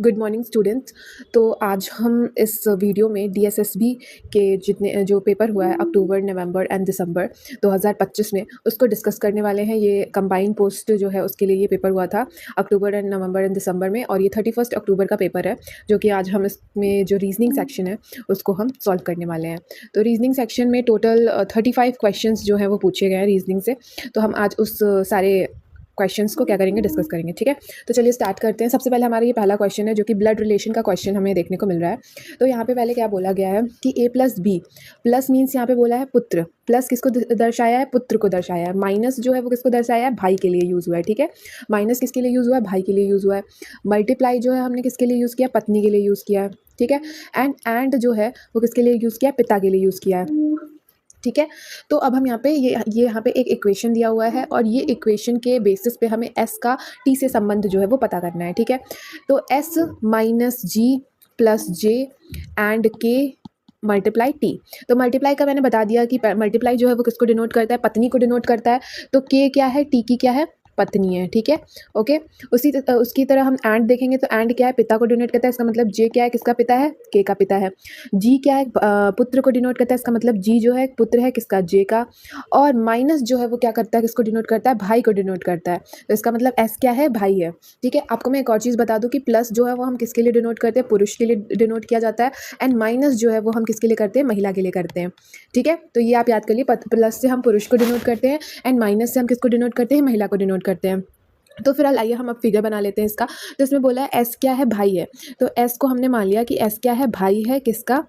Good morning students. तो आज हम इस वीडियो में डीएसएसबी के जितने जो पेपर हुआ है अक्टूबर, नवंबर एंड दिसंबर 2025 में उसको डिस्कस करने वाले हैं। ये कंबाइंड पोस्ट जो है उसके लिए ये पेपर हुआ था अक्टूबर एंड नवंबर एंड दिसंबर में, और ये 31 अक्टूबर का पेपर है जो कि आज हम इसमें जो रीजनिंग सेक्शन है उसको हम सॉल्व करने वाले हैं। तो रीजनिंग सेक्शन में टोटल 35 क्वेश्चंस जो है वो पूछे गए हैं रीजनिंग से। तो हम आज उस सारे क्वेश्चंस को क्या करेंगे, डिस्कस करेंगे। ठीक है, तो चलिए स्टार्ट करते हैं। सबसे पहले हमारा ये पहला क्वेश्चन है जो कि ब्लड रिलेशन का क्वेश्चन हमें देखने को मिल रहा है। तो यहाँ पे पहले क्या बोला गया है कि a plus B, plus means यहाँ पे बोला है पुत्र, प्लस किसको दर्शाया है, पुत्र को दर्शाया है। माइनस जो है वो किसको दर्शाया है, भाई के लिए यूज़ हुआ है। ठीक है, माइनस किसके लिए यूज़ हुआ है, भाई के लिए यूज़ हुआ है। मल्टीप्लाई जो है हमने किसके लिए यूज़ किया, पत्नी के लिए यूज़ किया है। ठीक है, एंड जो है वो किसके लिए यूज़ किया, पिता के लिए यूज़ किया है। ठीक है, तो अब हम यहाँ पे ये यहाँ पे एक इक्वेशन दिया हुआ है और ये इक्वेशन के बेसिस पे हमें s का t से संबंध जो है वो पता करना है। ठीक है, तो s minus G plus J and k multiply T. तो मल्टीप्लाई का मैंने बता दिया कि मल्टीप्लाई जो है वो किसको डिनोट करता है, पत्नी को डिनोट करता है। तो k क्या है, t की क्या है, पत्नी है। ठीक है, ओके। उसकी तरह हम एंड देखेंगे तो एंड क्या है, पिता को डिनोट करता है। इसका मतलब जे क्या है, किसका पिता है, के का पिता है। जी क्या है, पुत्र को डिनोट करता है। इसका मतलब जी जो है पुत्र है किसका, जे का। और माइनस जो है वो क्या करता है, किसको डिनोट करता है, भाई को डिनोट करता है। तो इसका मतलब एस क्या है, भाई है। ठीक है, आपको मैं एक और चीज़ बता दूं कि प्लस जो है वो हम किसके लिए डिनोट करते हैं, पुरुष के लिए डिनोट किया जाता है। एंड माइनस जो है वो हम किसके लिए करते हैं, महिला के लिए करते हैं। ठीक है, तो ये आप याद कर लिए, प्लस से हम पुरुष को डिनोट करते हैं एंड माइनस से हम किसको डिनोट करते हैं, महिला को डिनोट करते हैं। तो फिलहाल आइए हम अब फिगर बना लेते हैं इसका। तो इसमें बोला है एस क्या है, भाई है। तो एस को हमने मान लिया कि एस क्या है, भाई है किसका,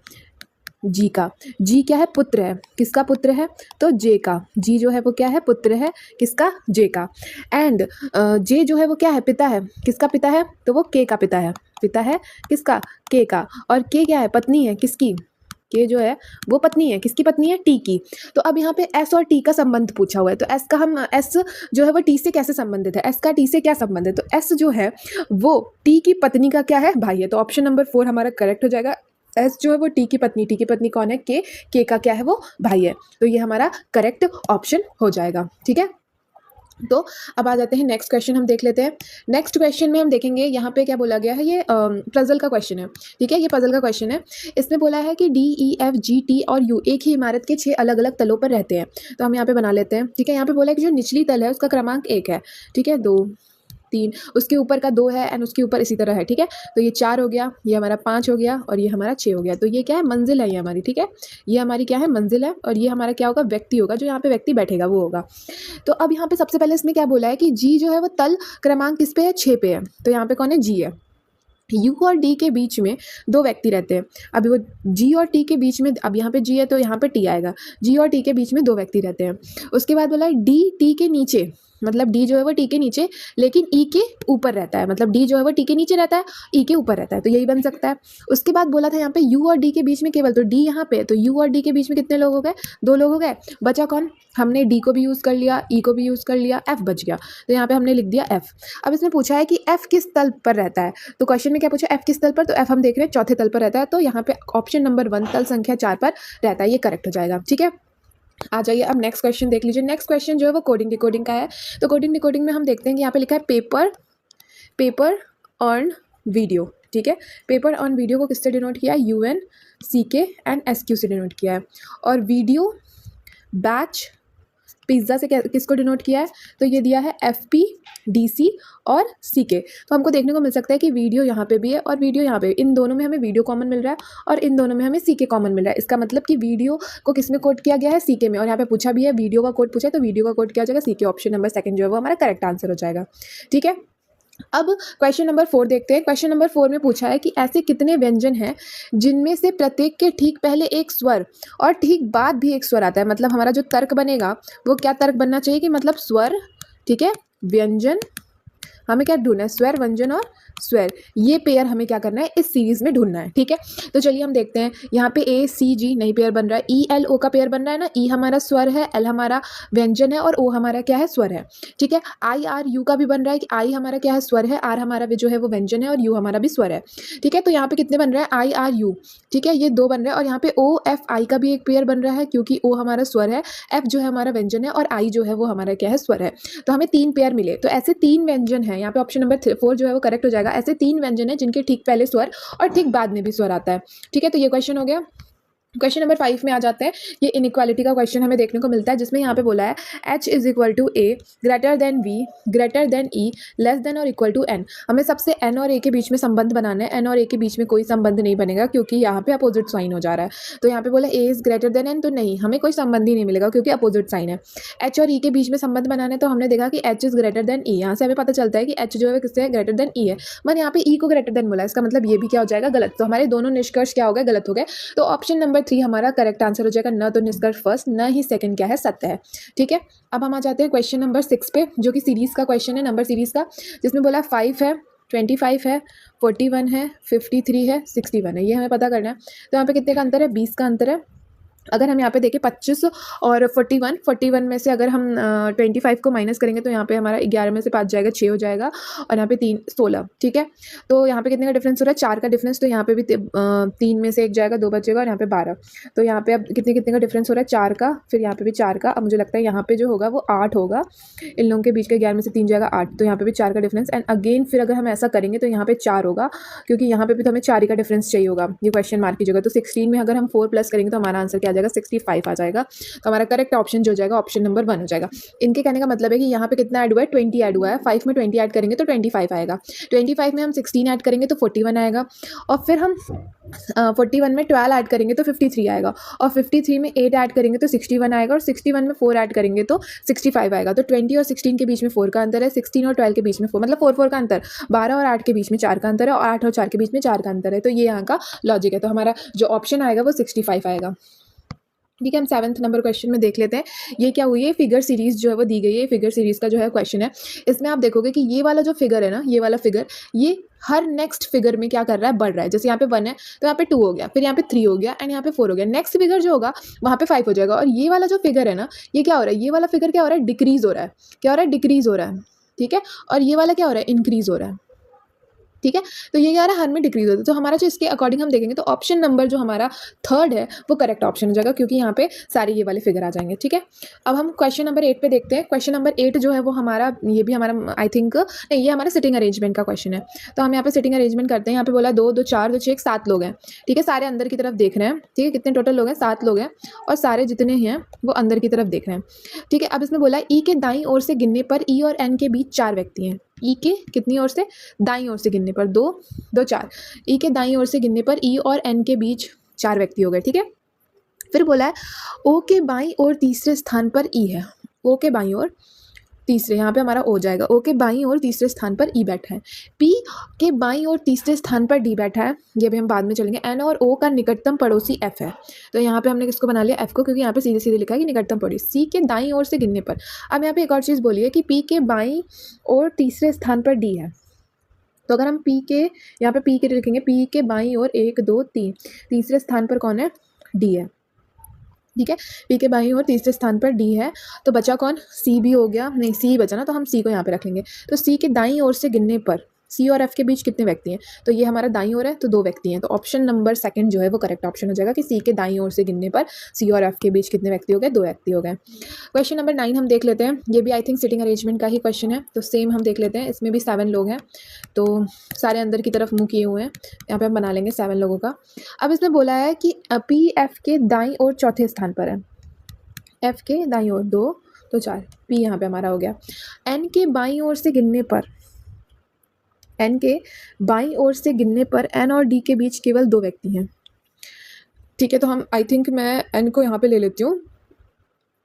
जी का। जी क्या है, पुत्र है, किसका पुत्र है, तो जे का। जी जो है वो क्या है, पुत्र है किसका, जे का। एंड जे जो है वो क्या है, पिता है, किसका पिता है, तो वो के का पिता है। पिता है किसका, के का। और के क्या है, पत्नी है किसकी, के जो है वो पत्नी है, किसकी पत्नी है, टी की। तो अब यहाँ पे एस और टी का संबंध पूछा हुआ है। तो एस का हम एस जो है वो टी से कैसे संबंधित है, एस का टी से क्या संबंध है, तो एस जो है वो टी की पत्नी का क्या है, भाई है। तो ऑप्शन नंबर 4 हमारा करेक्ट हो जाएगा। एस जो है वो टी की पत्नी कौन है, के का क्या है, वो भाई है। तो ये हमारा करेक्ट ऑप्शन हो जाएगा। ठीक है, तो अब आ जाते हैं नेक्स्ट क्वेश्चन हम देख लेते हैं। नेक्स्ट क्वेश्चन में हम देखेंगे यहाँ पे क्या बोला गया है, ये पजल का क्वेश्चन है। ठीक है, ये पजल का क्वेश्चन है। इसमें बोला है कि D E F G T और यू एक ही इमारत के 6 अलग अलग तलों पर रहते हैं। तो हम यहाँ पे बना लेते हैं। ठीक है, यहाँ पे बोला है कि जो निचली तल है उसका क्रमांक 1 है। ठीक है, 2 3, उसके ऊपर का 2 है एंड उसके ऊपर इसी तरह है। ठीक है, तो ये 4 हो गया, ये हमारा 5 हो गया और ये हमारा 6 हो गया। तो ये क्या है, मंजिल है ये हमारी। ठीक है, ये हमारी क्या है, मंजिल है। और ये हमारा क्या होगा, व्यक्ति होगा, जो यहाँ पे व्यक्ति बैठेगा वो होगा। तो अब यहाँ पे सबसे पहले इसमें क्या बोला है कि जी जो है वो तल क्रमांक किस पे है, 6 पे है। तो यहाँ पे कौन है, जी है। यू और डी के बीच में 2 व्यक्ति रहते हैं। अभी वो जी और टी के बीच में, अब यहाँ पे जी है तो यहाँ पे टी आएगा। जी और टी के बीच में 2 व्यक्ति रहते हैं। उसके बाद बोला है डी टी के नीचे, मतलब डी जो है वो टी के नीचे लेकिन ई के ऊपर रहता है। मतलब डी जो है वो टी के नीचे रहता है, ई के ऊपर रहता है। तो यही बन सकता है। उसके बाद बोला था यहाँ पे यू और डी के बीच में केवल, तो डी यहाँ पे, तो यू और डी के बीच में कितने लोग हो गए, 2 लोग हो गए। बचा कौन, हमने डी को भी यूज़ कर लिया, ई को भी यूज़ कर लिया, एफ बच गया। तो यहाँ पे हमने लिख दिया एफ। अब इसमें पूछा है कि एफ किस तल पर रहता है। तो क्वेश्चन में क्या पूछा, एफ किस तल पर, तो एफ हम देख रहे हैं चौथे तल पर रहता है। तो यहाँ पे ऑप्शन नंबर 1 तल संख्या 4 पर रहता है, ये करेक्ट हो जाएगा। ठीक है, आ जाइए अब नेक्स्ट क्वेश्चन देख लीजिए। नेक्स्ट क्वेश्चन जो है वो कोडिंग डिकोडिंग का है। तो कोडिंग डिकोडिंग में हम देखते हैं कि यहाँ पे लिखा है पेपर ऑन वीडियो। ठीक है, पेपर ऑन वीडियो को किससे डिनोट किया है, UN CK एंड SQ से डिनोट किया है। और वीडियो बैच पिज्ज़ा से किसको डिनोट किया है, तो ये दिया है FP DC और CK। तो हमको देखने को मिल सकता है कि वीडियो यहाँ पे भी है और वीडियो यहाँ पे, इन दोनों में हमें वीडियो कॉमन मिल रहा है और इन दोनों में हमें CK कॉमन मिल रहा है। इसका मतलब कि वीडियो को किस में कोड किया गया है, CK में। और यहाँ पे पूछा भी है, वीडियो का कोड पूछा है तो वीडियो का कोड किया जाएगा CK। ऑप्शन नंबर 2 जो है वो हमारा करेक्ट आंसर हो जाएगा। ठीक है, अब क्वेश्चन नंबर 4 देखते हैं। क्वेश्चन नंबर 4 में पूछा है कि ऐसे कितने व्यंजन हैं जिनमें से प्रत्येक के ठीक पहले एक स्वर और ठीक बाद भी एक स्वर आता है। मतलब हमारा जो तर्क बनेगा वो क्या तर्क बनना चाहिए कि मतलब स्वर, ठीक है, व्यंजन, हमें क्या ढूंढना है, स्वर व्यंजन और स्वर, ये पेयर हमें क्या करना है, इस सीरीज़ में ढूंढना है। ठीक है, तो चलिए हम देखते हैं। यहाँ पे ACG नहीं पेयर बन रहा है, ELO का पेयर बन रहा है ना। E हमारा स्वर है, L हमारा व्यंजन है और O हमारा क्या है, स्वर है। ठीक है, IRU का भी बन रहा है कि I हमारा क्या है, स्वर है, R हमारा भी जो है वो व्यंजन है और U हमारा भी स्वर है। ठीक है, तो यहाँ पे कितने बन रहे हैं, IRU, ठीक है, ये 2 बन रहे हैं। और यहाँ पे OFI का भी एक पेयर बन रहा है क्योंकि O हमारा स्वर है, F जो है हमारा व्यंजन है और I जो है वो हमारा क्या है, स्वर है। तो हमें 3 पेयर मिले। तो ऐसे 3 व्यंजन है हैं, यहाँ पे ऑप्शन नंबर 4 जो है वो करेक्ट हो जाएगा। ऐसे 3 व्यंजन हैं जिनके ठीक पहले स्वर और ठीक बाद में भी स्वर आता है। ठीक है, तो ये क्वेश्चन हो गया। क्वेश्चन नंबर 5 में आ जाते हैं। ये इनइक्वालिटी का क्वेश्चन हमें देखने को मिलता है, जिसमें यहाँ पे बोला है h is equal to a greater than v greater than e less than और इक्वल टू n। हमें सबसे n और a के बीच में संबंध बनाना है। n और a के बीच में कोई संबंध नहीं बनेगा क्योंकि यहाँ पे अपोजिट साइन हो जा रहा है। तो यहाँ पे बोला a is greater then n, तो नहीं, हमें कोई संबंध ही नहीं मिलेगा क्योंकि अपोजिट साइन है। h और e के बीच में संबंध बनाना है, तो हमने देखा कि h is greater than e। यहाँ से हमें पता चलता है कि h जो है किससे ग्रेटर देन e है, पर यहाँ पे e को ग्रेटर देन बोला, इसका मतलब ये भी क्या हो जाएगा, गलत। तो हमारे दोनों निष्कर्ष क्या हो गए, गलत हो गए। तो ऑप्शन नंबर 3 हमारा करेक्ट आंसर हो जाएगा। न तो निष्कर्ष फर्स्ट, न ही सेकंड क्या है, सत्य है। ठीक है, अब हम आ जाते हैं क्वेश्चन नंबर 6 पे, जो कि सीरीज का क्वेश्चन है, नंबर सीरीज का, जिसमें बोला 5 है, 25 है, 41 है, 53 है, 61 है। ये हमें पता करना है। तो यहाँ पे कितने का अंतर है, 20 का अंतर है। अगर हम यहाँ पे देखें 25 और 41 में से अगर हम 25 को माइनस करेंगे तो यहाँ पे हमारा 11 में से 5 जाएगा, 6 हो जाएगा, और यहाँ पे 3 16। ठीक है, तो यहाँ पे कितने का डिफरेंस हो रहा है, 4 का डिफरेंस। तो यहाँ पे भी 3 में से 1 जाएगा, 2 बचेगा, और यहाँ पे 12। तो यहाँ पे अब कितने कितने का डिफरेंस हो रहा है, 4 का, फिर यहाँ पे भी 4 का। अब मुझे लगता है यहाँ पे जो होगा वो 8 होगा, इन लोगों के बीच का 11 में से 3 जाएगा, 8। तो यहाँ पे भी 4 का डिफरेंस। एंड अगेन फिर अगर हम ऐसा करेंगे तो यहाँ पे 4 होगा, क्योंकि यहाँ पे भी तो हमें 4 ही का डिफरेंस चाहिए होगा, ये क्वेश्चन मार्क की जगह। तो 16 में अगर हम 4 प्लस करेंगे तो हमारा आंसर क्या आ जाएगा, 65 आ जाएगा। तो हमारा करेक्ट ऑप्शन जो हो जाएगा, ऑप्शन नंबर 1 हो जाएगा। इनके कहने का मतलब है कि यहाँ पे कितना ऐड हुआ है, 20 ऐड हुआ है। 5 में 20 ऐड करेंगे तो 25 आएगा। 25 में हम 16 ऐड करेंगे तो 41 आएगा, और फिर हम 41 में 12 ऐड करेंगे तो 53 आएगा, और 53 में 8 ऐड करेंगे तो 61 आएगा, और 61 में 4 ऐड करेंगे तो 65 आएगा। तो 20 और 16 के बीच में 4 का अंतर है, 16 और 12 के बीच में 4, मतलब 4 का अंतर। 12 और 8 के बीच में 4 का अंतर है, और 8 और 4 के बीच में 4 का अंतर है। तो ये यहाँ का लॉजिक है। तो हमारा जो ऑप्शन आएगा वो 65 आएगा। ठीक है, हम 7th नंबर क्वेश्चन में देख लेते हैं। ये क्या हुई है, फिगर सीरीज जो है वो दी गई है। फिगर सीरीज का जो है क्वेश्चन है, इसमें आप देखोगे कि ये वाला जो फिगर है ना, ये वाला फिगर, ये हर नेक्स्ट फिगर में क्या कर रहा है, बढ़ रहा है। जैसे यहाँ पे 1 है तो यहाँ पे 2 हो गया, फिर यहाँ पे 3 हो गया, एंड यहाँ पे 4 हो गया। नेक्स्ट फिगर जो होगा वहाँ पे 5 हो जाएगा। और ये वाला जो फिगर है ना, ये क्या हो रहा है, ये वाला फिगर क्या हो रहा है, डिक्रीज हो रहा है। क्या हो रहा है, डिक्रीज हो रहा है। ठीक है, और ये वाला क्या हो रहा है, इंक्रीज हो रहा है। ठीक है, तो ये क्या रहा है, हर में डिक्रीज होता है। तो हमारा जो इसके अकॉर्डिंग हम देखेंगे तो ऑप्शन नंबर जो हमारा 3 है वो करेक्ट ऑप्शन हो जाएगा, क्योंकि यहाँ पे सारे ये वाले फिगर आ जाएंगे। ठीक है, अब हम क्वेश्चन नंबर 8 पे देखते हैं। क्वेश्चन नंबर 8 जो है वो हमारा, ये भी हमारा आई थिंक नहीं, ये हमारा सिटिंग अरेंजमेंट का क्वेश्चन है। तो हम यहाँ पे सिटिंग अरेंजमेंट करते हैं। यहाँ पे बोला 2 2 4 2 6 7 लोग हैं। ठीक है, सारे अंदर की तरफ देख रहे हैं। ठीक है, कितने टोटल लोग हैं, 7 लोग हैं, और सारे जितने हैं वो अंदर की तरफ देख रहे हैं। ठीक है, अब इसमें बोला ई के दाईं ओर से गिनने पर ई और एन के बीच 4 व्यक्ति हैं। ई के कितनी ओर से, दाईं ओर से गिनने पर 2 2 4, ई के दाईं ओर से गिनने पर ई और एन के बीच 4 व्यक्ति हो गए। ठीक है, फिर बोला है ओ के बाईं ओर तीसरे स्थान पर ई है। ओ के बाईं ओर तीसरे, यहाँ पे हमारा ओ जाएगा। ओ के बाईं ओर तीसरे स्थान पर ई बैठा है। पी के बाईं ओर तीसरे स्थान पर डी बैठा है, ये भी हम बाद में चलेंगे। एन और ओ का निकटतम पड़ोसी एफ है। तो यहाँ पे हमने किसको बना लिया, एफ को, क्योंकि यहाँ पे सीधे सीधे लिखा है कि निकटतम पड़ोसी। सी के दाईं ओर से गिनने पर, अब यहाँ पे एक और चीज़ बोली है कि पी के बाईं ओर तीसरे स्थान पर डी है। तो अगर हम पी के, यहाँ पे पी के लिखेंगे, पी के बाईं ओर 1 2 3, तीसरे स्थान पर कौन है, डी है। ठीक है, पी के बाईं ओर तीसरे स्थान पर डी है। तो बचा कौन, सी भी हो गया, नहीं सी बचा ना, तो हम सी को यहाँ पे रख लेंगे। तो सी के दाईं ओर से गिनने पर सी और एफ के बीच कितने व्यक्ति हैं, तो ये हमारा दाईं ओर है तो 2 व्यक्ति हैं। तो ऑप्शन नंबर 2 जो है वो करेक्ट ऑप्शन हो जाएगा कि सी के दाईं ओर से गिनने पर सी और एफ के बीच कितने व्यक्ति हो गए, 2 व्यक्ति हो गए। क्वेश्चन नंबर 9 हम देख लेते हैं। ये भी आई थिंक सिटिंग अरेंजमेंट का ही क्वेश्चन है। तो सेम हम देख लेते हैं, इसमें भी 7 लोग हैं, तो सारे अंदर की तरफ मुँह किए हुए हैं। यहाँ पे हम बना लेंगे 7 लोगों का। अब इसमें बोला है कि पी एफ के दाईं ओर चौथे स्थान पर है। एफ के दाईं ओर 2 तो 4, पी यहाँ पे हमारा हो गया। एन के बाईं ओर से गिनने पर, एन के बाईं ओर से गिनने पर एन और डी के बीच केवल 2 व्यक्ति हैं। ठीक है, तो हम आई थिंक मैं एन को यहाँ पे ले लेती हूँ,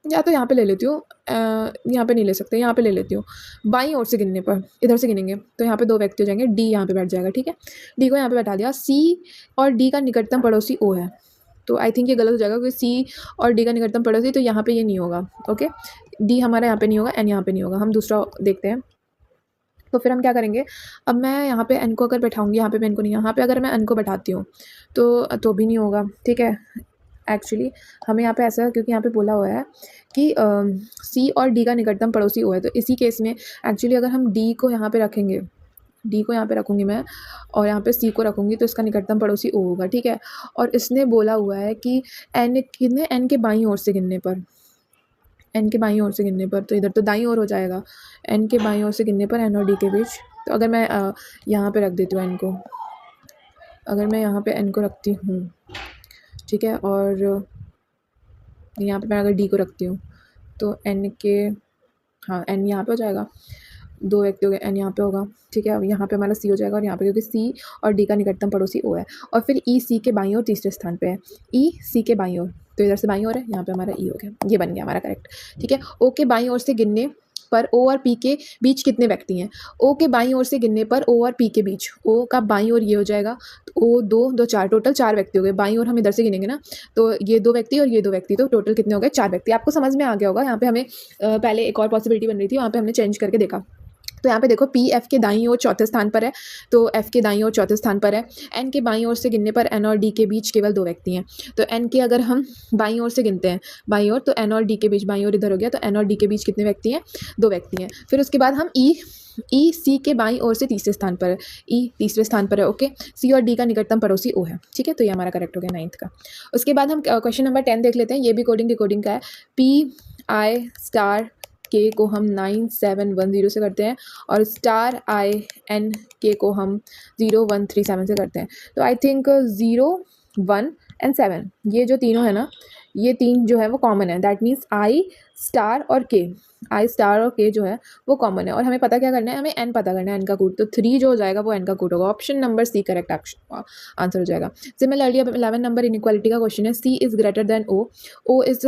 या तो यहाँ पे ले लेती हूँ, यहाँ पे नहीं ले सकते, यहाँ पे ले लेती हूँ। बाईं ओर से गिनने पर, इधर से गिनेंगे तो यहाँ पे 2 व्यक्ति हो जाएंगे। डी यहाँ पे बैठ जाएगा। ठीक है, डी को यहाँ पे बैठा दिया। सी और डी का निकटतम पड़ोसी ओ है, तो आई थिंक ये गलत हो जाएगा, क्योंकि सी और डी का निकटतम पड़ोसी, तो यहाँ पे ये नहीं होगा। ओके, डी हमारा यहाँ पे नहीं होगा, एन यहाँ पे नहीं होगा। हम दूसरा देखते हैं। तो फिर हम क्या करेंगे, अब मैं यहाँ पे एन को अगर बैठाऊंगी, यहाँ पे मैं एन को नहीं, यहाँ पे अगर मैं एन को बैठाती हूँ तो भी नहीं होगा। ठीक है, एक्चुअली हमें यहाँ पे ऐसा, क्योंकि यहाँ पे बोला हुआ है कि सी और डी का निकटतम पड़ोसी ओ है, तो इसी केस में एक्चुअली अगर हम डी को यहाँ पे रखेंगे, डी को यहाँ पे रखूँगी मैं, और यहाँ पे सी को रखूँगी, तो इसका निकटतम पड़ोसी ओ होगा। ठीक है, और इसने बोला हुआ है कि एन के बाईं ओर से गिनने पर, एन के बाईं ओर से गिनने पर, तो इधर तो दाईं ओर हो जाएगा, एन के बाईं ओर से गिनने पर एन और डी के बीच। तो अगर मैं यहाँ पे रख देती हूँ एन को, अगर मैं यहाँ पे एन को रखती हूँ, ठीक है, और यहाँ पे मैं अगर डी को रखती हूँ तो एन के, हाँ एन यहाँ पे हो जाएगा, 2 व्यक्ति हो गए, एन यहाँ पे होगा, ठीक है। अब यहाँ पे हमारा सी हो जाएगा और यहाँ पे क्योंकि सी और डी का निकटतम पड़ोसी ओ है, और फिर ई सी के बाईं ओर तीसरे स्थान पे है, ई सी के बाईं ओर, तो इधर से बाईं ओर है, यहाँ पे हमारा ई हो गया, ये बन गया हमारा करेक्ट, ठीक है। ओ के बाईं ओर से गिनने पर ओ और पी के बीच कितने व्यक्ति हैं? ओ के बाईं ओर से गिनने पर ओ और पी के बीच, ओ का बाईं ओर ये हो जाएगा, तो ओ 2 2 4, टोटल 4 व्यक्ति हो गए। बाईं ओर हम इधर से गिनेंगे ना, तो ये 2 व्यक्ति और ये 2 व्यक्ति, तो टोटल कितने हो गए? 4 व्यक्ति। आपको समझ में आ गया होगा। यहाँ पे हमें पहले एक और पॉसिबिलिटी बन रही थी, वहाँ पे हमने चेंज करके देखा। तो यहाँ पे देखो पी एफ के दाईं ओर चौथे स्थान पर है, तो एफ के दाईं ओर चौथे स्थान पर है। एन के बाईं ओर से गिनने पर एन और डी के बीच केवल 2 व्यक्ति हैं, तो एन के अगर हम बाईं ओर से गिनते हैं, बाईं ओर, तो एन और डी के बीच, बाईं ओर इधर हो गया, तो एन और डी के बीच कितने व्यक्ति हैं? 2 व्यक्ति हैं। फिर उसके बाद हम ई सी के बाईं ओर से तीसरे स्थान पर है, ई तीसरे स्थान पर है, ओके। सी और डी का निकटतम पड़ोसी ओ है, ठीक है, तो ये हमारा करेक्ट हो गया 9th का। उसके बाद हम क्वेश्चन नंबर 10 देख लेते हैं, ये भी कोडिंग डिकोडिंग का है। पी आई स्टार के को हम 9710 से करते हैं और स्टार आई एन के को हम 0137 से करते हैं। तो आई थिंक 0 1 एंड 7 ये जो तीनों है ना, ये 3 जो है वो कॉमन है, दैट मीन्स आई स्टार और के, आई स्टार और के जो है वो कॉमन है। और हमें पता क्या करना है, हमें एन पता करना है, एन का कूट, तो 3 जो हो जाएगा वो एन का कूट होगा। Option number C correct answer हो जाएगा। सिमिलरली अब 11 नंबर इनइक्वालिटी का क्वेश्चन है, C is greater than O, O is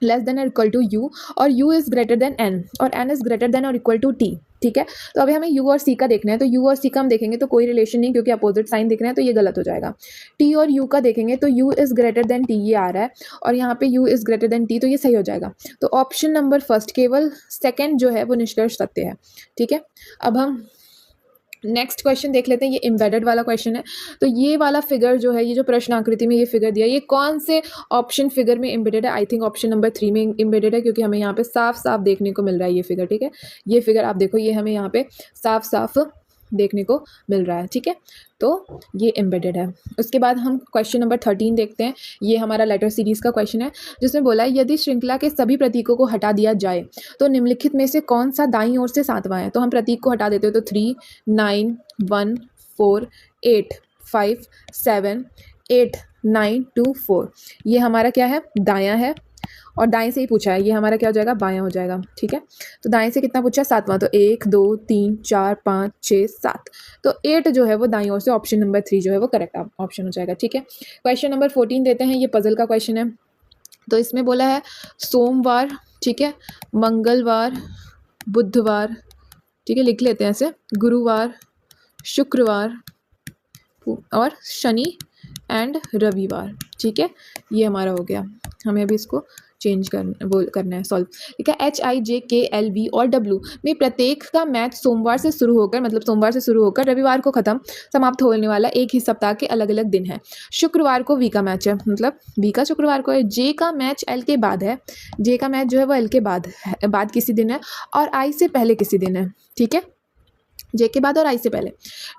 less than और इक्वल टू यू, और U is greater than N, और एन इज़ ग्रेटर देन और इक्वल टू टी, ठीक है। तो अभी हमें यू और सी का देखना है, तो यू और सी का हम देखेंगे तो कोई रिलेशन नहीं, क्योंकि अपोजिट साइन दिख रहे हैं, तो ये गलत हो जाएगा। टी और यू का देखेंगे तो you is greater then T ये आ रहा है, और यहाँ पे you is greater then T, तो ये सही हो जाएगा। तो ऑप्शन नंबर फर्स्ट, केवल सेकेंड जो है वो निष्कर्ष सत्य है, ठीक है। अब हम नेक्स्ट क्वेश्चन देख लेते हैं, ये एम्बेडेड वाला क्वेश्चन है। तो ये वाला फिगर जो है, ये जो प्रश्न आकृति में ये फिगर दिया, ये कौन से ऑप्शन फिगर में एम्बेडेड है? आई थिंक ऑप्शन नंबर 3 में एम्बेडेड है, क्योंकि हमें यहाँ पे साफ साफ देखने को मिल रहा है ये फिगर, ठीक है। ये फिगर आप देखो, ये हमें यहाँ पे साफ साफ देखने को मिल रहा है, ठीक है, तो ये एम्बेडेड है। उसके बाद हम क्वेश्चन नंबर 13 देखते हैं, ये हमारा लेटर सीरीज़ का क्वेश्चन है, जिसमें बोला है यदि श्रृंखला के सभी प्रतीकों को हटा दिया जाए तो निम्नलिखित में से कौन सा दाईं ओर से 7वां है? तो हम प्रतीक को हटा देते हैं, तो 3 9 1 4 8 5 7 8 9 2 4, ये हमारा क्या है? दायां है, और दाएं से ही पूछा है, ये हमारा क्या हो जाएगा? बायां हो जाएगा, ठीक है। तो दाएं से कितना पूछा? 7वां, तो 1 2 3 4 5 6 7, तो 8 जो है वो दाईं ओर से, ऑप्शन नंबर 3 जो है वो करेक्ट ऑप्शन हो जाएगा, ठीक है। क्वेश्चन नंबर 14 देते हैं, ये पजल का क्वेश्चन है। तो इसमें बोला है सोमवार, ठीक है, मंगलवार, बुधवार, ठीक है, लिख लेते हैं ऐसे, गुरुवार, शुक्रवार और शनि एंड रविवार, ठीक है, ये हमारा हो गया। हमें अभी इसको चेंज करना है, सॉल्व, ठीक है। HIJKLV और W में प्रत्येक का मैच सोमवार से शुरू होकर, मतलब सोमवार से शुरू होकर रविवार को समाप्त होने वाला एक ही सप्ताह के अलग अलग दिन है। शुक्रवार को V का मैच है, मतलब V का शुक्रवार को है। J का मैच L के बाद है, J का मैच जो है वो L के बाद किसी दिन है, और I से पहले किसी दिन है, ठीक है, J के बाद और I से पहले।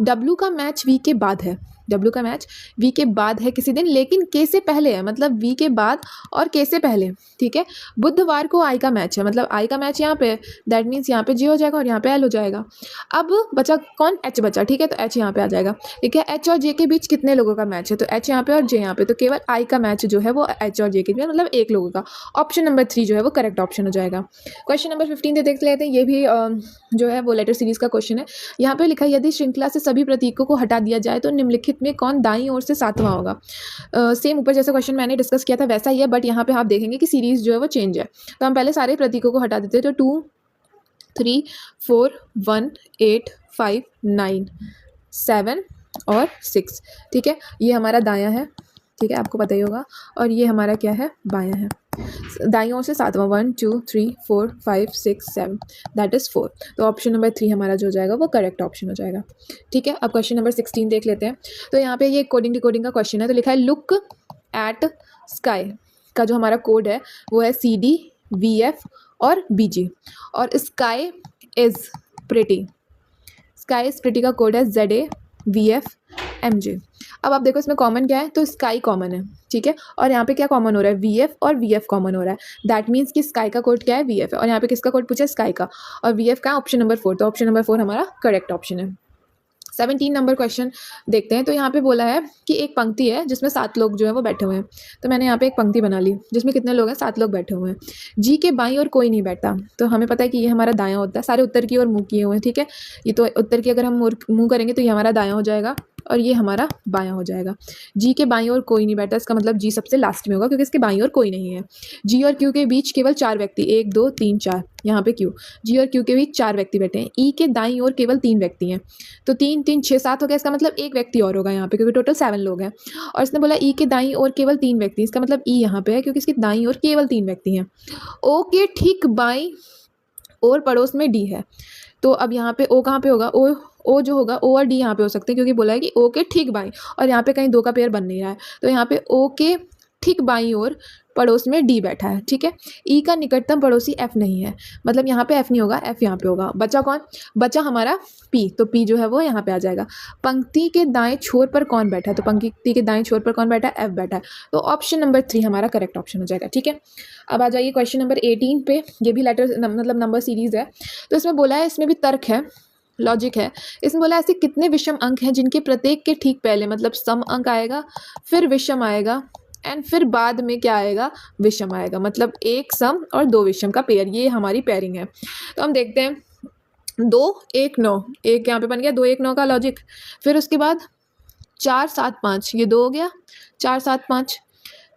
W का मैच V के बाद है, W का मैच V के बाद है किसी दिन, लेकिन K से पहले है, मतलब V के बाद और K से पहले, ठीक है। बुधवार को I का मैच है, मतलब I का मैच यहाँ पे है, दैट मीन्स यहाँ पे J हो जाएगा और यहाँ पे L हो जाएगा। अब बचा कौन? H बचा, ठीक है, तो H यहाँ पे आ जाएगा, ठीक है। H और J के बीच कितने लोगों का मैच है? तो H यहाँ पे और J यहाँ पे, तो केवल I का मैच जो है वो H और J के बीच, मतलब एक लोगों का। ऑप्शन नंबर 3 जो है वो करेक्ट ऑप्शन हो जाएगा। क्वेश्चन नंबर 15 देख लेते हैं, ये भी जो है वो लेटर सीरीज का क्वेश्चन है। यहाँ पे लिखा है यदि श्रृंखला से सभी प्रतीकों को हटा दिया जाए तो निम्नलिखित में कौन दाईं ओर से 7वां होगा? सेम ऊपर जैसा क्वेश्चन मैंने डिस्कस किया था वैसा ही है, बट यहाँ पे आप देखेंगे कि सीरीज जो है वो चेंज है। तो हम पहले सारे प्रतीकों को हटा देते हैं, तो 2 3 4 1 8 5 9 7 और 6, ठीक है, ये हमारा दायां है, ठीक है, आपको पता ही होगा, और ये हमारा क्या है? बायां है। दाईं ओर से 7वां 1 2 3 4 5 6 7, दैट इज़ 4, तो ऑप्शन नंबर 3 हमारा जो हो जाएगा वो करेक्ट ऑप्शन हो जाएगा, ठीक है। अब क्वेश्चन नंबर 16 देख लेते हैं। तो यहाँ पे ये कोडिंग डिकोडिंग का क्वेश्चन है। तो लिखा है लुक एट स्काई का जो हमारा कोड है वो है CD VF और BG, और sky is pretty, sky is pretty का कोड है ZA VF MJ। अब आप देखो इसमें कॉमन क्या है, तो स्काई कॉमन है, ठीक है। और यहाँ पे क्या कॉमन हो रहा है, VF और VF कॉमन हो रहा है। दैट मीन्स कि स्काई का कोड क्या है, VF है, और यहाँ पे किसका कोड पूछा है, स्काई का, और VF का ऑप्शन नंबर 4, तो ऑप्शन नंबर 4 हमारा करेक्ट ऑप्शन है। 17 नंबर क्वेश्चन देखते हैं। तो यहाँ पे बोला है कि एक पंक्ति है जिसमें 7 लोग जो है वो बैठे हुए हैं। तो मैंने यहाँ पे एक पंक्ति बना ली जिसमें कितने लोग हैं, 7 लोग बैठे हुए हैं। जी के बाईं ओर कोई नहीं बैठा, तो हमें पता है कि ये हमारा दायां होता है, सारे उत्तर की ओर मुँह किए हुए हैं, ठीक है। ये तो उत्तर की अगर हम मुँह करेंगे तो ये हमारा दायां हो जाएगा और ये हमारा बायां हो जाएगा। जी के बाईं ओर कोई नहीं बैठा, इसका मतलब जी सबसे लास्ट में होगा क्योंकि इसके बाईं ओर कोई नहीं है। जी और क्यू के बीच केवल 4 व्यक्ति, 1 2 3 4, यहाँ पे क्यू, जी और क्यू के बीच 4 व्यक्ति बैठे हैं। ई के दाईं ओर केवल 3 व्यक्ति हैं, तो 3 3 6 7 हो गया, इसका मतलब एक व्यक्ति और होगा यहाँ पे क्योंकि टोटल 7 लोग हैं। और इसने बोला ई के दाईं ओर केवल 3 व्यक्ति, इसका मतलब ई यहाँ पे है क्योंकि इसकी दाईं ओर केवल 3 व्यक्ति हैं। ओ के ठीक बाईं ओर पड़ोस में डी है, तो अब यहाँ पे ओ कहाँ पे होगा, ओ जो होगा ओ और डी यहाँ पे हो सकते हैं क्योंकि बोला है कि ओ के ठीक बाईं, और यहाँ पे कहीं 2 का पेयर बन नहीं रहा है, तो यहाँ पे ओ के ठीक बाईं ओर पड़ोस में डी बैठा है, ठीक है। ई का निकटतम पड़ोसी एफ नहीं है, मतलब यहाँ पे एफ नहीं होगा, एफ यहाँ पे होगा। बचा कौन, बचा हमारा पी, तो पी जो है वो यहाँ पे आ जाएगा। पंक्ति के दाएं छोर पर कौन बैठा है, तो पंक्ति के दाएं छोर पर कौन बैठा है, एफ बैठा है, तो ऑप्शन नंबर 3 हमारा करेक्ट ऑप्शन हो जाएगा, ठीक है। अब आ जाइए क्वेश्चन नंबर 18 पे, ये भी लेटर मतलब नंबर सीरीज है। तो इसमें बोला है, इसमें भी तर्क है, लॉजिक है। इसमें बोला ऐसे कितने विषम अंक हैं जिनके प्रत्येक के ठीक पहले मतलब सम अंक आएगा, फिर विषम आएगा, एंड फिर बाद में क्या आएगा, विषम आएगा, मतलब एक सम और 2 विषम का पेयर, ये हमारी पेयरिंग है। तो हम देखते हैं 2 1 9, एक यहाँ पे बन गया 2 1 9 का लॉजिक। फिर उसके बाद 4 7 5, ये 2 हो गया, 4 7 5,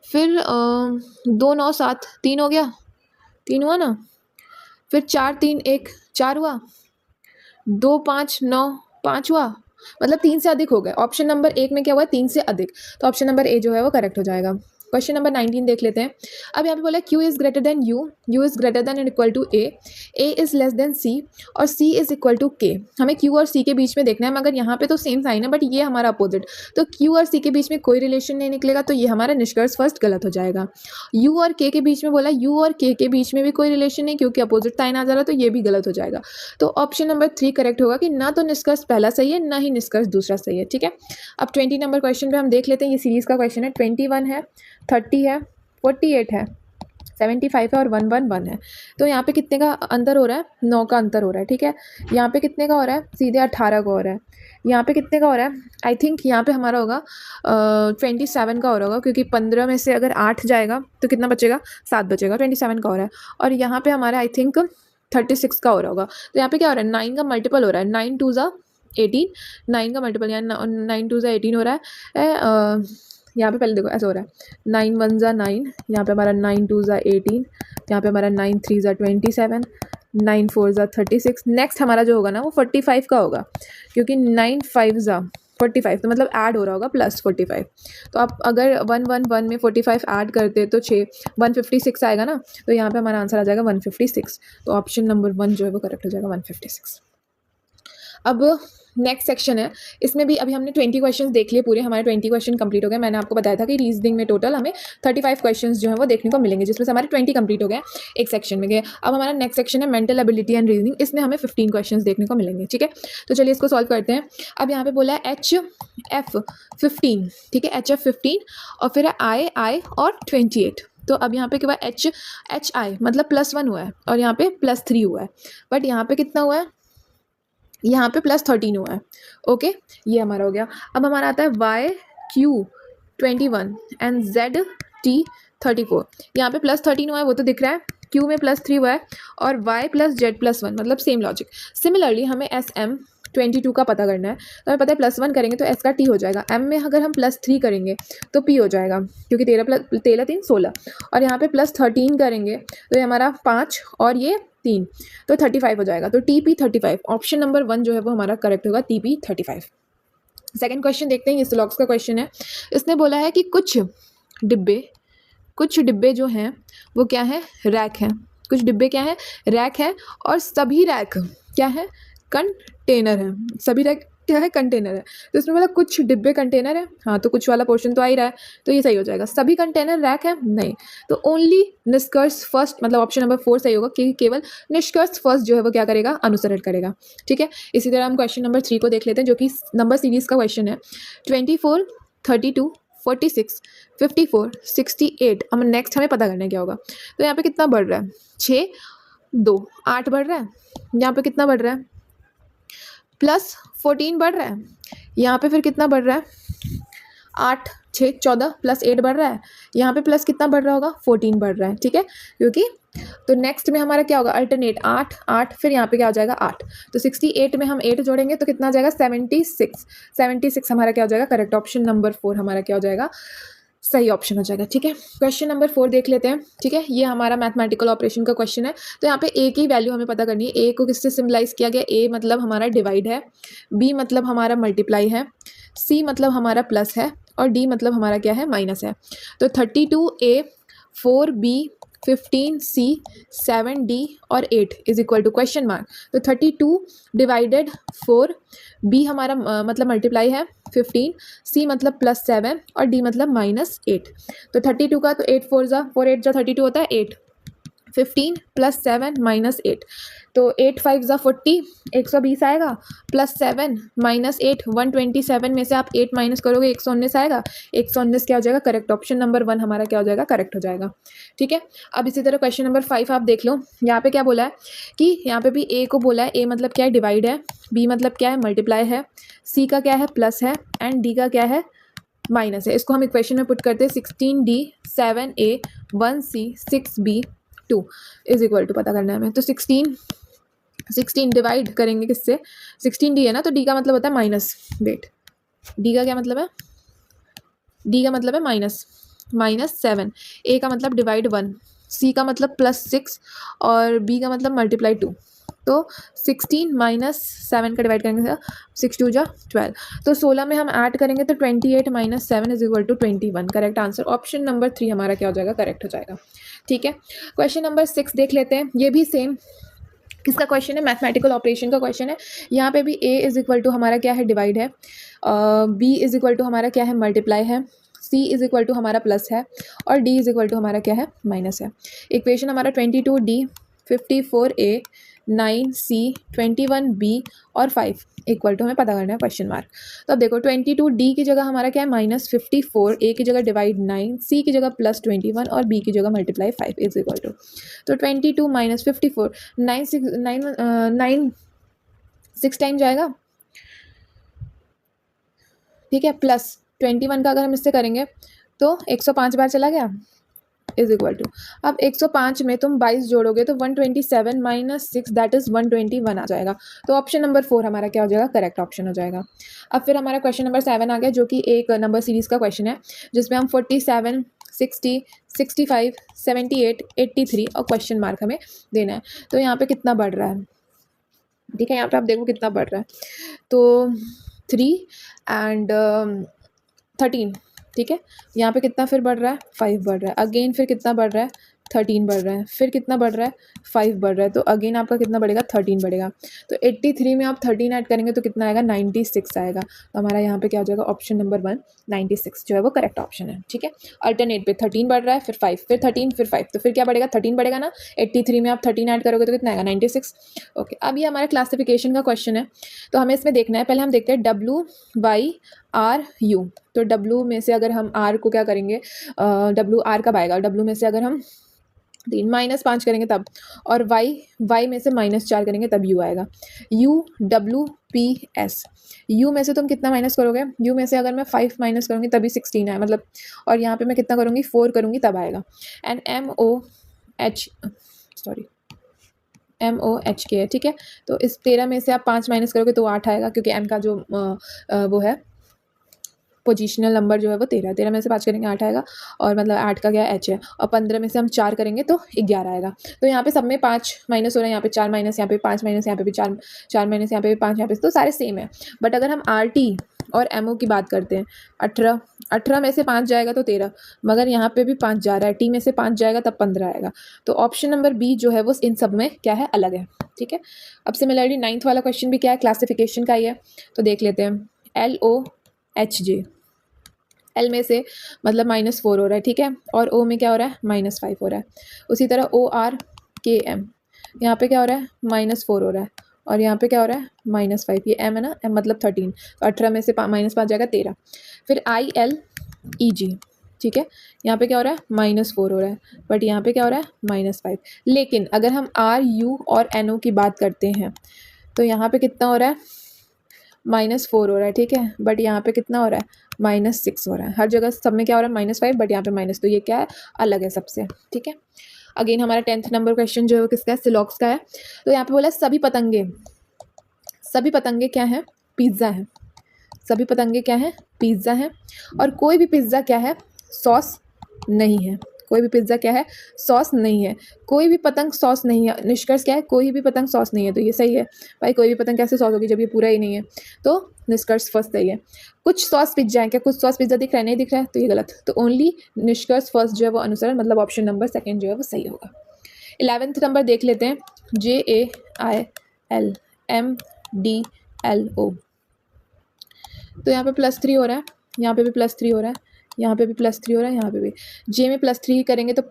फिर 2 9 7, 3 हो गया, 3 हुआ ना, फिर 4 3 1 4 हुआ, 2 5 9 5 हुआ, मतलब 3 से अधिक हो गए। ऑप्शन नंबर 1 में क्या हुआ है, 3 से अधिक, तो ऑप्शन नंबर ए जो है वो करेक्ट हो जाएगा। क्वेश्चन नंबर 19 देख लेते हैं। अब यहाँ पे बोला Q is greater than U, U is greater than and equal to A is less than C और सी इज़ इक्वल टू के। हमें Q और C के बीच में देखना है, मगर यहाँ पे तो सेम साइन है बट ये हमारा अपोजिट, तो Q और C के बीच में कोई रिलेशन नहीं निकलेगा, तो ये हमारा निष्कर्ष फर्स्ट गलत हो जाएगा। U और K के बीच में बोला, U और K के बीच में भी कोई रिलेशन नहीं क्योंकि अपोजिट साइन आ जा रहा है, तो ये भी गलत हो जाएगा। तो ऑप्शन नंबर 3 करेक्ट होगा कि ना तो निष्कर्ष पहला सही है ना ही निष्कर्ष दूसरा सही है, ठीक है। अब 20 नंबर क्वेश्चन पे हम देख लेते हैं, ये सीरीज़ का क्वेश्चन है। 21 है, 30 है, 48 है, 75 है और 111 है। तो यहाँ पे कितने का अंतर हो रहा है, 9 का अंतर हो रहा है, ठीक है। यहाँ पे कितने का हो रहा है, सीधे 18 का हो रहा है। यहाँ पे कितने का हो रहा है, आई थिंक यहाँ पे हमारा होगा 27 का हो रहा होगा क्योंकि 15 में से अगर 8 जाएगा तो कितना बचेगा, 7 बचेगा, 27 का हो रहा है। और यहाँ पे हमारा आई थिंक 36 का हो रहा होगा। तो यहाँ पे क्या हो रहा है, 9 का मल्टीपल हो रहा है, 9 2 ज़ा 18, 9 का मल्टीपल यानी 9 2 ज़ा 18 हो रहा है। यहाँ पे पहले देखो ऐसा हो रहा है, 9 1 ज़ा 9, यहाँ पे हमारा 9 2 ज़ा 18, यहाँ पे हमारा 9 3 ज़ा 27, 9 4 ज़ा 36। नेक्स्ट हमारा जो होगा ना वो 45 का होगा क्योंकि 9 5 ज़ा 45, तो मतलब ऐड हो रहा होगा प्लस 45। तो आप अगर 111 में 45 ऐड करते तो 156 आएगा ना, तो यहाँ पे हमारा आंसर आ जाएगा 156। तो ऑप्शन नंबर 1 जो है वो करेक्ट हो जाएगा, 156। अब नेक्स्ट सेक्शन है, इसमें भी अभी हमने 20 क्वेश्चंस देख लिए पूरे, हमारे 20 क्वेश्चन कंप्लीट हो गए। मैंने आपको बताया था कि रीजनिंग में टोटल हमें 35 क्वेश्चंस जो है वो देखने को मिलेंगे, जिसमें से हमारे 20 कंप्लीट हो गए एक सेक्शन में गए। अब हमारा नेक्स्ट सेक्शन है मेंटल एबिलिटी एंड रीजनिंग, इसमें हमें 15 क्वेश्चंस देखने को मिलेंगे, ठीक है। तो चलिए इसको सॉल्व करते हैं। अब यहाँ पे बोला है HF 15, ठीक है, HF 15 और फिर है I और 28। तो अब यहाँ पे क्या हुआ, HI मतलब +1 हुआ है और यहाँ पे +3 हुआ है, बट यहाँ पे कितना हुआ है, यहाँ पे +13 हुआ है, ओके, ये हमारा हो गया। अब हमारा आता है YQ 21 एंड ZT 34। यहाँ पे +13 हुआ है वो तो दिख रहा है, Q में +3 हुआ है और Y + Z +1, मतलब सेम लॉजिक। सिमिलरली हमें SM 22 का पता करना है, तो हमें पता है +1 करेंगे तो S का T हो जाएगा, M में अगर हम +3 करेंगे तो P हो जाएगा क्योंकि 13 3 16, और यहाँ पे +13 करेंगे तो ये हमारा 5 और ये 3, तो 35 हो जाएगा। तो TP 35, ऑप्शन नंबर 1 जो है वो हमारा करेक्ट होगा, TP 35। सेकंड क्वेश्चन देखते हैं, ये सिलॉक्स का क्वेश्चन है। इसने बोला है कि कुछ डिब्बे जो हैं वो क्या है, रैक हैं। कुछ डिब्बे क्या है, रैक है, और सभी रैक क्या है, कंटेनर है। सभी रैक क्या है, कंटेनर है। तो इसमें बोला कुछ डिब्बे कंटेनर है, हाँ तो कुछ वाला पोर्शन तो आ ही रहा है, तो ये सही हो जाएगा। सभी कंटेनर रैक है, नहीं। तो ओनली निष्कर्ष फर्स्ट, मतलब ऑप्शन नंबर 4 सही होगा, क्योंकि केवल निष्कर्ष फर्स्ट जो है वो क्या करेगा, अनुसरण करेगा। ठीक है, इसी तरह हम क्वेश्चन नंबर 3 को देख लेते हैं, जो कि नंबर सीरीज का क्वेश्चन है। 24, 32, 46, 54, 68। अब नेक्स्ट हमें पता करना है क्या होगा। तो यहाँ पे कितना बढ़ रहा है, 6, 2, 8 बढ़ रहा है। यहाँ पे कितना बढ़ रहा है, प्लस 14 बढ़ रहा है। यहाँ पे फिर कितना बढ़ रहा है, 8, 6, 14 प्लस 8 बढ़ रहा है। यहाँ पे प्लस कितना बढ़ रहा होगा, 14 बढ़ रहा है। ठीक है, क्योंकि तो नेक्स्ट में हमारा क्या होगा, अल्टरनेट 8, 8, फिर यहाँ पे क्या हो जाएगा 8। तो 68 में हम 8 जोड़ेंगे तो कितना आ जाएगा, 76। 76 हमारा क्या हो जाएगा, करेक्ट। ऑप्शन नंबर 4 हमारा क्या हो जाएगा, सही ऑप्शन हो जाएगा। ठीक है, क्वेश्चन नंबर 4 देख लेते हैं। ठीक है, ये हमारा मैथमेटिकल ऑपरेशन का क्वेश्चन है। तो यहाँ पे ए की वैल्यू हमें पता करनी है। ए को किससे सिम्बलाइज किया गया, ए मतलब हमारा डिवाइड है, बी मतलब हमारा मल्टीप्लाई है, सी मतलब हमारा प्लस है, और डी मतलब हमारा क्या है, माइनस है। तो 32A, 4B, 15C, 7D और 8 is equal to question mark. तो 32 डिवाइडेड 4, B हमारा मतलब मल्टीप्लाई है 15, C मतलब +7 और D मतलब -8। तो 32 का तो 8 4 8 जा 32 होता है 8, 15 +7 -8। तो 8 5 जा 40, 120 आएगा, +7 -8 127 में से आप 8 माइनस करोगे 119 आएगा। 119 क्या हो जाएगा, करेक्ट। ऑप्शन नंबर 1 हमारा क्या हो जाएगा, करेक्ट हो जाएगा। ठीक है, अब इसी तरह क्वेश्चन नंबर 5 आप देख लो। यहाँ पे क्या बोला है कि यहाँ पे भी ए को बोला है, ए मतलब क्या है, डिवाइड है, बी मतलब क्या है, मल्टीप्लाई है, सी का क्या है, प्लस है, एंड डी का क्या है, माइनस है। इसको हम इक्वेशन में पुट करते हैं, 16D 7A 1C 6B 2 is equal to पता करना है हमें। तो 16 डिवाइड करेंगे किससे, 16D है ना, तो D का मतलब होता है माइनस। वेट, D का क्या मतलब है, D का मतलब है -7, A का मतलब डिवाइड 1, C का मतलब +6 और B का मतलब मल्टीप्लाई 2। तो 16 - 7 का डिवाइड करेंगे, 6 2 जा 12। तो 16 में हम ऐड करेंगे तो 28 - 7 is equal to 21। Correct answer option number 3 हमारा क्या हो जाएगा, करेक्ट हो जाएगा। ठीक है, क्वेश्चन नंबर 6 देख लेते हैं। ये भी सेम किसका क्वेश्चन है, मैथमेटिकल ऑपरेशन का क्वेश्चन है। यहाँ पे भी a इज इक्वल टू हमारा क्या है, डिवाइड है, b इज इक्वल टू हमारा क्या है, मल्टीप्लाई है, c इज इक्वल टू हमारा प्लस है, और d इज इक्वल टू हमारा क्या है, माइनस है। इक्वेशन हमारा 22D 54A 9C 21B और 5 इक्वल टू हमें पता करना है क्वेश्चन मार्क। तो अब देखो 22D की जगह हमारा क्या है, -54, A की जगह डिवाइड 9, C की जगह +21 और B की जगह मल्टीप्लाई 5 इज इक्वल टू। तो 22 - 54, 9 6 टाइम जाएगा। ठीक है, प्लस 21 का अगर हम इससे करेंगे तो 105 बार चला गया इज इक्वल टू। अब 105 में तुम 22 जोड़ोगे तो 127 - 6 दैट इज 121 आ जाएगा। तो ऑप्शन नंबर 4 हमारा क्या हो जाएगा, करेक्ट ऑप्शन हो जाएगा। अब फिर हमारा क्वेश्चन नंबर 7 आ गया, जो कि एक नंबर सीरीज का क्वेश्चन है, जिसमें हम 47 60 65 78 83 और क्वेश्चन मार्क हमें देना है। तो यहाँ पे कितना बढ़ रहा है, ठीक है, यहाँ पे आप देखो कितना बढ़ रहा है। तो 3 एंड 13, ठीक है, यहाँ पे कितना फिर बढ़ रहा है, 5 बढ़ रहा है। अगेन फिर कितना बढ़ रहा है, 13 बढ़ रहा है, फिर कितना बढ़ रहा है, 5 बढ़ रहा है। तो अगेन आपका कितना बढ़ेगा, 13 बढ़ेगा। तो 83 में आप 13 ऐड करेंगे तो कितना आएगा, 96 आएगा। तो हमारा यहाँ पे क्या हो जाएगा, ऑप्शन नंबर 1 96 जो है वो करेक्ट ऑप्शन है। ठीक है, अल्टरनेट पे 13 बढ़ रहा है, फिर 5, फिर 13, फिर 5, तो फिर क्या बढ़ेगा, 13 बढ़ेगा ना। 83 में आप 13 ऐड करोगे तो कितना आएगा, 96। ओके, अब ये हमारा क्लासिफिकेशन का क्वेश्चन है, तो हमें इसमें देखना है। पहले हम देखते हैं WYRU। तो W में से अगर हम R को क्या करेंगे, WR कब आएगा, W में से अगर हम 3 -5 करेंगे तब, और Y में से -4 करेंगे तब U आएगा। UWPS, U में से तुम कितना माइनस करोगे, U में से अगर मैं 5 माइनस करूँगी तभी 16 आए, मतलब, और यहाँ पे मैं कितना करूँगी, 4 करूँगी तब आएगा। एंड MOHK है। ठीक है, तो इस 13 में से आप 5 माइनस करोगे तो 8 आएगा, क्योंकि M का जो वो है पोजिशनल नंबर जो है वो 13 है। 13 में से 5 करेंगे 8 आएगा, और मतलब 8 का क्या H है, और 15 में से हम 4 करेंगे तो 11 आएगा। तो यहाँ पे सब में 5 माइनस हो रहा है, यहाँ पे 4 माइनस, यहाँ पे 5 माइनस, यहाँ पे भी 4 माइनस, यहाँ पे भी 5, यहाँ पे, तो सारे सेम है। बट अगर हम RT और एमओ की बात करते हैं, 18, 18 में से 5 जाएगा तो 13, मगर यहाँ पे भी 5 जा रहा है, टी में से 5 जाएगा तब 15 आएगा। तो ऑप्शन नंबर बी जो है वो इन सब में क्या है, अलग है। ठीक है, अब सिमिलरली 9th वाला क्वेश्चन भी क्या है, क्लासिफिकेशन का ही है, तो देख लेते हैं। LOHJ, एल में से मतलब -4 हो रहा है, ठीक है, और ओ में क्या हो रहा है, -5 हो रहा है। उसी तरह ORKM, यहाँ पे क्या हो रहा है, -4 हो रहा है, और यहाँ पे क्या हो रहा है, -5, ये एम है ना, एम मतलब 13, तो 18 में से -5 जाएगा 13। फिर ILEG, ठीक है, यहाँ पे क्या हो रहा है, -4 हो रहा है, बट यहाँ पे क्या हो रहा है, -5। लेकिन अगर हम RU और NO की बात करते हैं तो यहाँ पे कितना हो रहा है, -4 हो रहा है, ठीक है, बट यहाँ पे कितना हो रहा है, -6 हो रहा है। हर जगह सब में क्या हो रहा है, -5, बट यहाँ पे माइनस, तो ये क्या है, अलग है सबसे। ठीक है, अगेन हमारा 10th नंबर क्वेश्चन जो है किसका है, सिलॉक्स का है। तो यहाँ पे बोला सभी पतंगे क्या है, पिज्ज़ा है। सभी पतंगे क्या है, पिज्ज़ा है, और कोई भी पिज्ज़ा क्या है, सॉस नहीं है। कोई भी पिज्ज़ा क्या है, सॉस नहीं है। कोई भी पतंग सॉस नहीं है, निष्कर्ष क्या है, कोई भी पतंग सॉस नहीं है, तो ये सही है भाई। कोई भी पतंग कैसे सॉस होगी जब ये पूरा ही नहीं है, तो निष्कर्ष फर्स्ट सही है। कुछ सॉस पिज्जा है क्या, कुछ सॉस पिज्जा दिख रहा है, नहीं दिख रहा है, तो ये गलत। तो ओनली निष्कर्ष फर्स्ट जो है वो अनुसरण, मतलब ऑप्शन नंबर सेकेंड जो है वो सही होगा। 11th नंबर देख लेते हैं, JAILMDLO, तो यहाँ पे +3 हो रहा है, यहाँ पे भी +3 हो रहा है, यहाँ पे भी +3 हो रहा है, यहाँ पे भी। जे में +3 करेंगे तो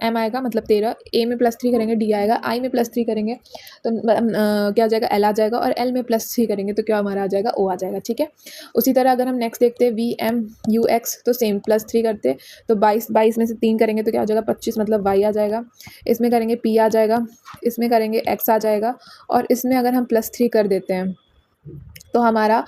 एम आएगा, मतलब 13। ए में +3 करेंगे डी आएगा। आई में +3 करेंगे तो क्या आ जाएगा, एल आ जाएगा। और एल में +3 करेंगे तो क्या हमारा आ जाएगा, ओ आ जाएगा। ठीक है, उसी तरह अगर हम नेक्स्ट देखते हैं VMUX, तो सेम +3 करते, तो 22 में से 3 करेंगे तो क्या हो जाएगा, 25, मतलब वाई आ जाएगा। इसमें करेंगे पी आ जाएगा, इसमें करेंगे एक्स आ जाएगा, और इसमें अगर हम +3 कर देते हैं तो हमारा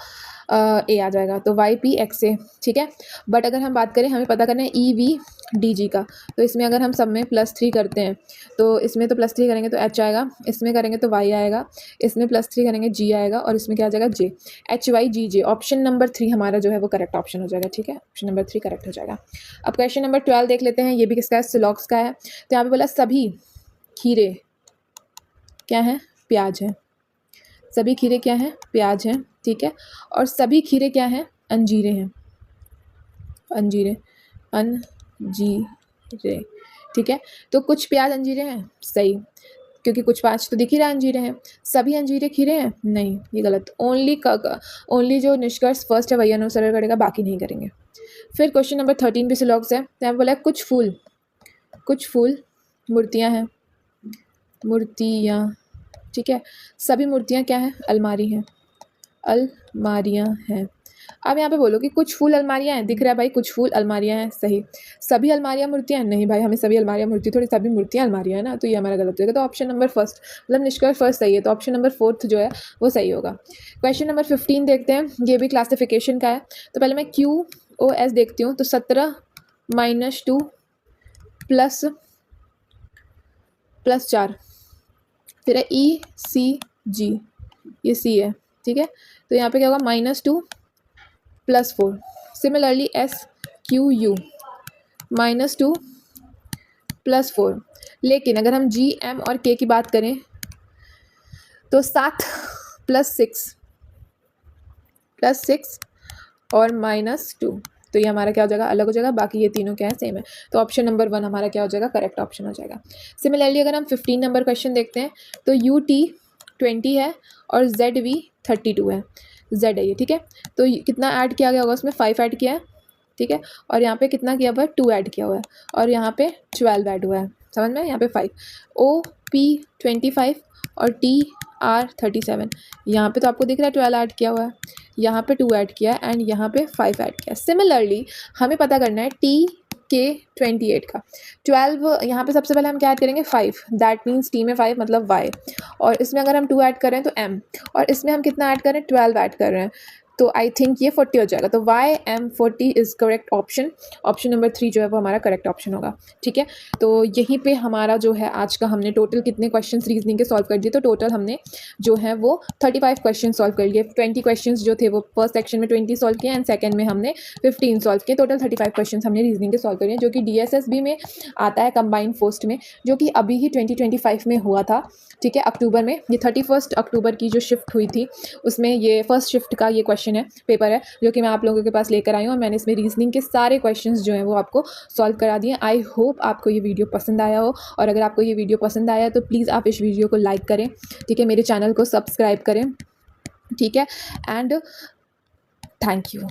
ए आ जाएगा, तो YPXA। ठीक है, बट अगर हम बात करें, हमें पता करना है EVDG का, तो इसमें अगर हम सब में +3 करते हैं तो इसमें तो +3 करेंगे तो H आएगा, इसमें करेंगे तो Y आएगा, इसमें +3 करेंगे G आएगा, और इसमें क्या आ जाएगा, J। HYGJ, ऑप्शन नंबर 3 हमारा जो है वो करेक्ट ऑप्शन हो जाएगा। ठीक है, ऑप्शन नंबर 3 करेक्ट हो जाएगा। अब क्वेश्चन नंबर 12 देख लेते हैं, ये भी किसका है, सिलॉक्स का है। तो यहाँ पे बोला सभी खीरे क्या है, प्याज है। सभी खीरे क्या हैं, प्याज हैं। ठीक है, और सभी खीरे क्या हैं, अंजीरे हैं। अंजीरे, अंजीरे। ठीक है, तो कुछ प्याज अंजीरे हैं, सही, क्योंकि कुछ प्याज तो दिख ही रहा है अंजीरे हैं। सभी अंजीरे खीरे हैं, नहीं, ये गलत। ओनली जो निष्कर्ष फर्स्ट है वही अनुसरण करेगा, बाकी नहीं करेंगे। फिर क्वेश्चन नंबर 13 भी सिलॉक्स है। तो बोला कुछ फूल मूर्तियाँ हैं, मूर्तियाँ। ठीक है, सभी मूर्तियाँ क्या हैं, अलमारी हैं, अलमारियाँ हैं। अब यहाँ पे बोलो कि कुछ फूल अलमारियाँ हैं, दिख रहा है भाई, कुछ फूल अलमारियाँ हैं, सही। सभी अलमारियाँ मूर्तियाँ, नहीं भाई, हमें सभी अलमारियाँ मूर्ति थोड़ी, सभी मूर्तियाँ अलमारियाँ है ना, तो ये हमारा गलत हो जाएगा। तो ऑप्शन नंबर फर्स्ट, मतलब निष्कर्ष फर्स्ट सही है, तो ऑप्शन नंबर 4 जो है वो सही होगा। क्वेश्चन नंबर 15 देखते हैं, ये भी क्लासिफिकेशन का है। तो पहले मैं QOS देखती हूँ, तो 17 - 2 प्लस 4, फिर है ECG, ये C है। ठीक है, तो यहाँ पे क्या होगा, -2 + 4। Similarly SQU -2 + 4। लेकिन अगर हम G, M और K की बात करें तो 7 + 6 और -2, तो ये हमारा क्या हो जाएगा, अलग हो जाएगा। बाकी ये तीनों क्या है, सेम है। तो ऑप्शन नंबर 1 हमारा क्या हो जाएगा, करेक्ट ऑप्शन हो जाएगा। सिमिलरली अगर हम 15 नंबर क्वेश्चन देखते हैं, तो UT 20 है और ZV 32 है। Z है ये, ठीक है, तो कितना ऐड किया गया होगा, उसमें 5 ऐड किया है। ठीक है, और यहाँ पे कितना किया हुआ है, 2 ऐड किया हुआ है, और यहाँ पे 12 ऐड हुआ है, समझ में, यहाँ पे 5। OP 25 और TR 37, यहाँ पे तो आपको दिख रहा है 12 ऐड किया हुआ है, यहाँ पे 2 ऐड किया है, एंड यहाँ पे 5 ऐड किया है। सिमिलरली हमें पता करना है TK 28 का 12, यहाँ पे सबसे पहले हम क्या ऐड करेंगे, 5, दैट मीन्स T में 5 मतलब Y, और इसमें अगर हम 2 ऐड करें तो M, और इसमें हम कितना ऐड कर रहे हैं, 12 ऐड कर रहे हैं, तो आई थिंक ये 40 हो जाएगा। तो YM40 is correct option. Option number 3 जो है वो हमारा करेक्ट ऑप्शन होगा। ठीक है, तो यहीं पे हमारा जो है आज का, हमने टोटल कितने क्वेश्चंस रीजनिंग के सॉल्व कर दिए, तो टोटल हमने जो है वो 35 क्वेश्चन सॉल्व कर लिए। 20 क्वेश्चन जो थे वो फर्स्ट सेक्शन में 20 सॉल्व किए, एंड सेकंड में हमने 15 सॉल्व किए। टोटल 35 क्वेश्चन हमने रीजनिंग के सॉल्व कर लिए, जो कि DSSB में आता है, कंबाइंड पोस्ट में, जो कि अभी ही 2025 में हुआ था। ठीक है, अक्टूबर में, ये 31 अक्टूबर की जो शिफ्ट हुई थी उसमें ये फर्स्ट शिफ्ट का ये क्वेश्चन क्वेश्चन है, पेपर है, जो कि मैं आप लोगों के पास लेकर आई हूँ और मैंने इसमें रीजनिंग के सारे क्वेश्चंस जो हैं वो आपको सॉल्व करा दिए। आई होप आपको ये वीडियो पसंद आया हो, और अगर आपको ये वीडियो पसंद आया तो प्लीज़ आप इस वीडियो को लाइक करें, ठीक है, मेरे चैनल को सब्सक्राइब करें, ठीक है, एंड थैंक यू।